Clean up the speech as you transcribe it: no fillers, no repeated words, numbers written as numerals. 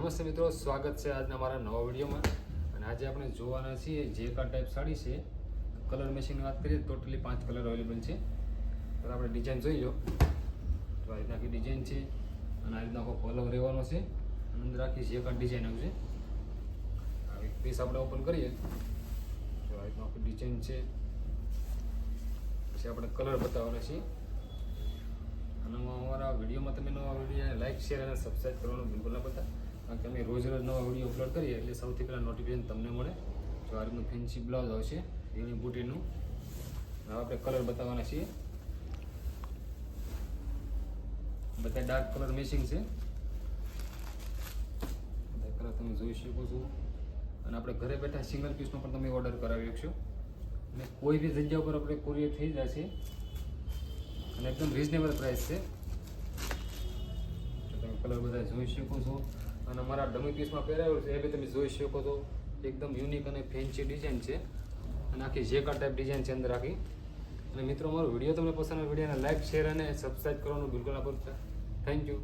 નમસ્તે મિત્રો, સ્વાગત છે આજના મારા નવા વિડીયોમાં. અને આજે આપણે જોવાના છીએ જેકા ટાઈપ સાડી છે. કલર મેચિંગની વાત કરીએ ટોટલી 5 કલર અવેલેબલ છે. તો આપણે ડિઝાઇન જોઈ લો. તો આ રીતના આખી ડિઝાઇન છે અને આ રીતના આખો પલ્લો રહેવાનો છે. અંદર આખી જેકા ડિઝાઇન આવશે. આ એક પીસ આપણે ઓપન કરીએ તો આ રીતના આખી ડિઝાઇન છે. પછી આપણે કલર બતાવવાના છીએ. અને અમારા વિડીયોમાં તમે નવા વિડીયોને લાઇક શેર અને સબસ્ક્રાઈબ કરવાનું બિલકુલ ના ભૂલતા, કારણ કે અમે રોજ નવા વિડીયો અપલોડ કરીએ એટલે સૌથી પહેલાં નોટિફિકેશન તમને મળે. તો આ રીતનું ફેન્સી બ્લાઉઝ આવશે એની બુટીનું. હવે આપણે કલર બતાવવાના છીએ. બધા ડાર્ક કલર મેચિંગ છે. બધા કલર તમે જોઈ શકો છો. અને આપણે ઘરે બેઠા સિંગલ પીસનો પણ તમે ઓર્ડર કરાવી શકશો અને કોઈ બી જગ્યા ઉપર આપણે કુરિયર થઈ જશે અને એકદમ રિઝનેબલ પ્રાઇસ છે. તમે કલર બધા જોઈ શકો છો. અને અમારા ડમી પીસમાં પહેરાવેલું છે એ બી તમે જોઈ શકો છો. એકદમ યુનિક અને ફેન્સી ડિઝાઇન છે અને આખી જેકા ટાઈપ ડિઝાઇન છે અંદર આખી. અને મિત્રો, અમારો વિડીયો તમને પસંદ આવે વિડીયોને લાઈક શેર અને સબસ્ક્રાઈબ કરવાનું બિલકુલ ના ભૂલતા. Thank you.